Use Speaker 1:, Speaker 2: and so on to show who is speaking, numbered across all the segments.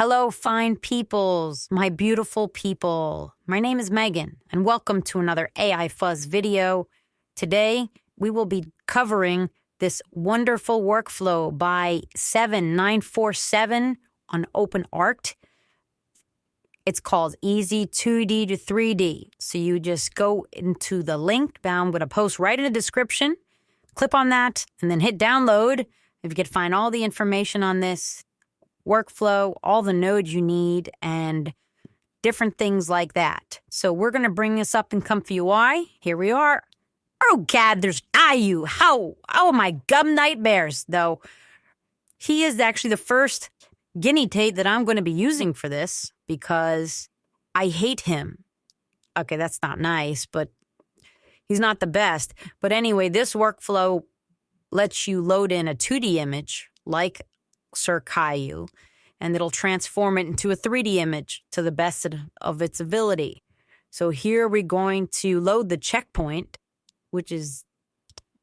Speaker 1: Hello, fine peoples, my beautiful people. My name is Megan, and welcome to another AI Fuzz video. Today, we will be covering this wonderful workflow by 7947 on OpenArt. It's called Easy 2D to 3D. So you just go into the link down. I'm going to post right in the description. Click on that, and then hit download. If you could find all the information on this workflow, all the nodes you need, and different things like that. So we're going to bring this up in ComfyUI. Here we are. Oh, God, there's IU. How? Oh, my gum nightmares, though. He is actually the first guinea pig that I'm going to be using for this because I hate him. Okay, that's not nice, but he's not the best. But anyway, this workflow lets you load in a 2D image like Sir Caillou, and it'll transform it into a 3D image to the best of its ability. So here we're going to load the checkpoint, which is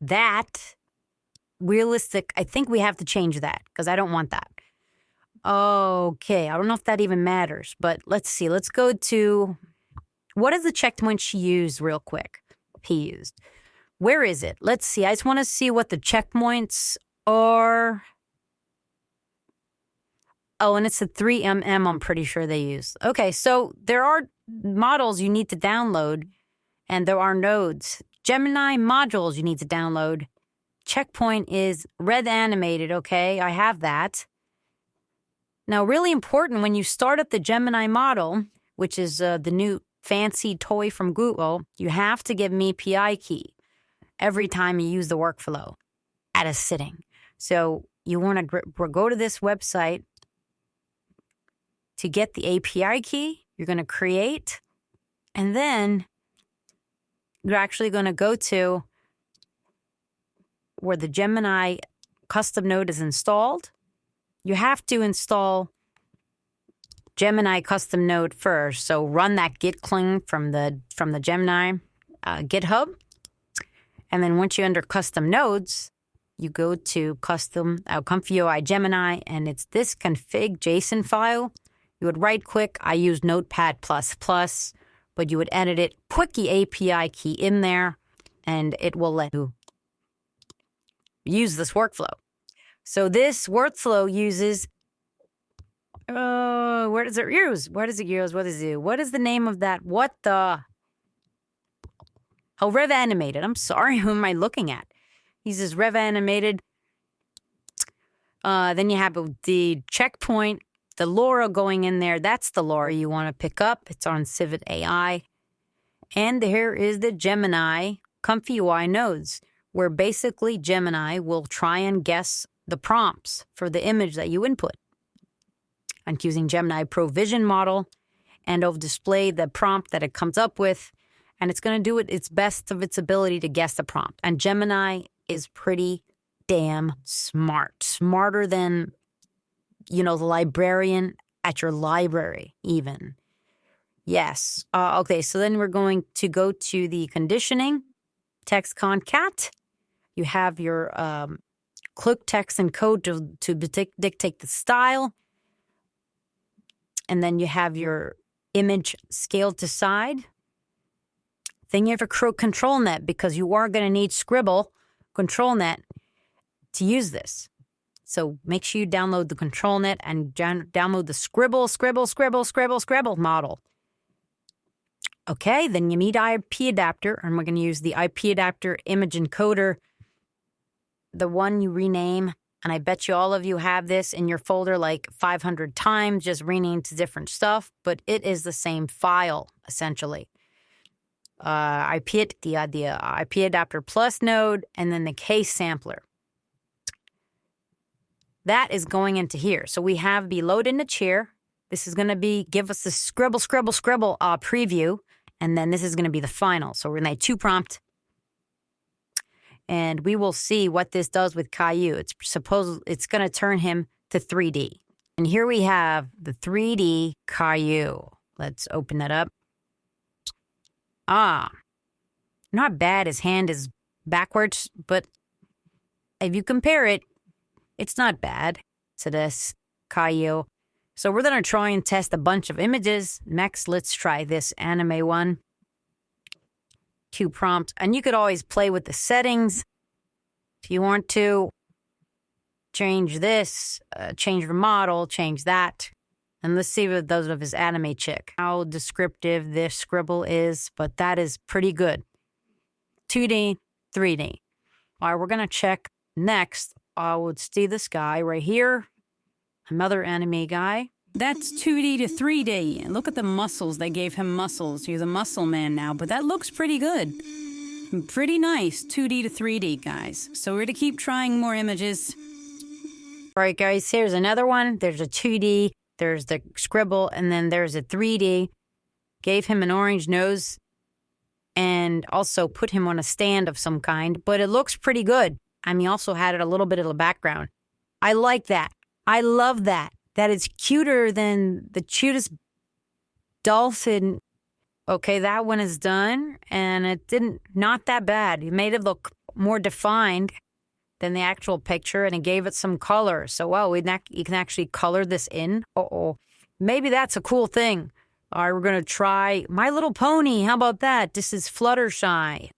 Speaker 1: that. Realistic, I think we have to change that because I don't want that. Okay, I don't know if that even matters, but let's see. Let's go to, what is the checkpoint she used real quick? He used. Where is it? Let's see. I just want to see what the checkpoints are. Oh, and it's the 3mm I'm pretty sure they use. Okay, so there are models you need to download, and there are nodes. Gemini modules you need to download. Checkpoint is red animated, okay? I have that. Now, really important, when you start up the Gemini model, which is the new fancy toy from Google, you have to give me API key every time you use the workflow at a sitting. So you want to go to this website. To get the API key, you're going to create, and then you're actually going to go to where the Gemini custom node is installed. You have to install Gemini custom node first. So run that git clone from the Gemini GitHub. And then once you're under custom nodes, you go to custom ComfyUI Gemini, and it's this config JSON file. You would right click. I use Notepad++, but you would edit it, put the API key in there, and it will let you use this workflow. So this workflow uses, where does it use? What does it use? What does it do? What is the name of that? What the? Oh, Rev Animated. I'm sorry, who am I looking at? He says Rev Animated. Then you have the checkpoint. The LoRa going in there, that's the LoRa you want to pick up. It's on Civet AI. And here is the Gemini ComfyUI nodes, where basically Gemini will try and guess the prompts for the image that you input. And using Gemini Pro Vision model, and it'll display the prompt that it comes up with, and it's going to do it its best of its ability to guess the prompt. And Gemini is pretty damn smart, smarter than the librarian at your library, even. Yes. Okay, so then we're going to go to the conditioning, text concat. You have your click text and code to dictate the style. And then you have your image scaled to side. Then you have a control net, because you are going to need Scribble control net to use this. So make sure you download the control net and download the Scribble model. Okay, then you need IP adapter, and we're going to use the IP adapter image encoder, the one you rename. And I bet you all of you have this in your folder like 500 times, just renamed to different stuff, but it is the same file, essentially. The IP adapter plus node, and then the case sampler. That is going into here. So we have the load in the chair. This is going to give us the scribble preview. And then this is going to be the final. So we're going to have 2 prompt. And we will see what this does with Caillou. It's going to turn him to 3D. And here we have the 3D Caillou. Let's open that up. Not bad. His hand is backwards, but if you compare it, it's not bad to this Caillou. So we're going to try and test a bunch of images. Next, let's try this anime one. Q prompt. And you could always play with the settings if you want to. Change this, change the model, change that. And let's see what those of his anime chick. How descriptive this scribble is, but that is pretty good. 2D, 3D. All right, we're going to check next. Let's see this guy right here. Another anime guy.
Speaker 2: That's 2D to 3D. Look at the muscles. They gave him muscles. He's a muscle man now, but that looks pretty good. Pretty nice, 2D to 3D, guys. So we're going to keep trying more images.
Speaker 1: All right, guys, here's another one. There's a 2D, there's the scribble, and then there's a 3D. Gave him an orange nose and also put him on a stand of some kind, but it looks pretty good. And he also had it a little bit of a background. I like that. I love that. That is cuter than the cutest dolphin. Okay, that one is done, and it not that bad. It made it look more defined than the actual picture, and it gave it some color. So, wow, you can actually color this in. Maybe that's a cool thing. All right, we're going to try My Little Pony. How about that? This is Fluttershy,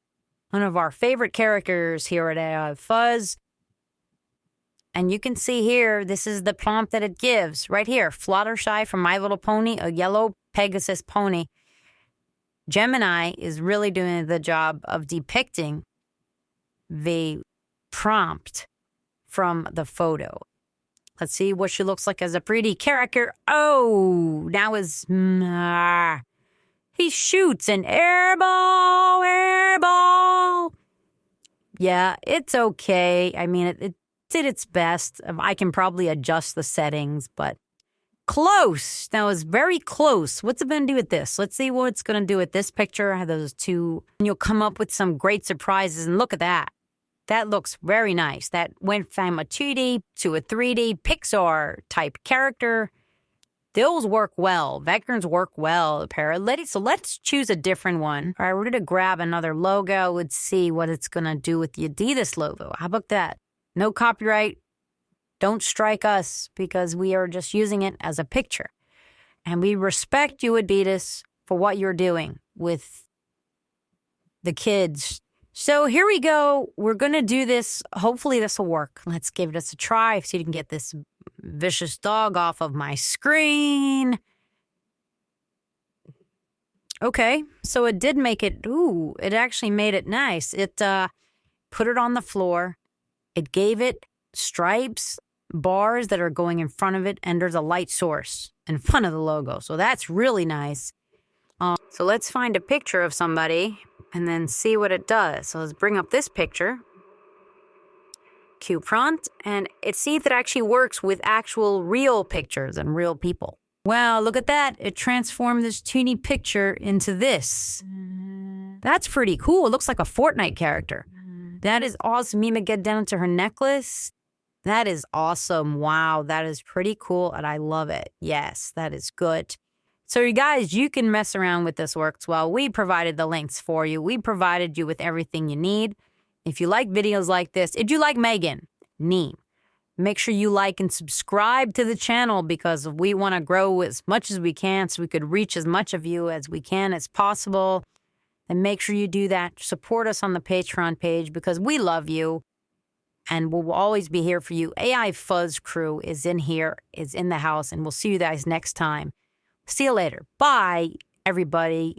Speaker 1: one of our favorite characters here at AI Fuzz. And you can see here, this is the prompt that it gives. Right here, Fluttershy from My Little Pony, a yellow Pegasus pony. Gemini is really doing the job of depicting the prompt from the photo. Let's see what she looks like as a pretty character. Oh, now he shoots an airball. Yeah, it's okay. I mean, it did its best. I can probably adjust the settings, but close. That was very close. What's it going to do with this? Let's see what it's going to do with this picture. I have those two. And you'll come up with some great surprises. And look at that. That looks very nice. That went from a 2D to a 3D Pixar type character. Those work well. Vectors work well. So let's choose a different one. All right, we're going to grab another logo. Let's see what it's going to do with the Adidas logo. How about that? No copyright. Don't strike us because we are just using it as a picture. And we respect you, Adidas, for what you're doing with the kids. So here we go. We're going to do this. Hopefully this will work. Let's give this a try. See if you can get this vicious dog off of my screen. Okay. So it did make it. Ooh, it actually made it nice. It put it on the floor. It gave it stripes, bars that are going in front of it, and there's a light source in front of the logo. So that's really nice. So let's find a picture of somebody and then see what it does. So let's bring up this picture. Q prompt, and see if it actually works with actual real pictures and real people. Wow, look at that. It transformed this teeny picture into this. That's pretty cool. It looks like a Fortnite character. That is awesome. Mima, get down to her necklace. That is awesome. Wow, that is pretty cool, and I love it. Yes, that is good. So you guys, you can mess around with this works well. We provided the links for you. We provided you with everything you need. If you like videos like this, if you like Megan, Neem, make sure you like and subscribe to the channel because we want to grow as much as we can so we could reach as much of you as we can as possible. And make sure you do that. Support us on the Patreon page because we love you and we'll always be here for you. AI Fuzz crew is in here, is in the house, and we'll see you guys next time. See you later. Bye, everybody.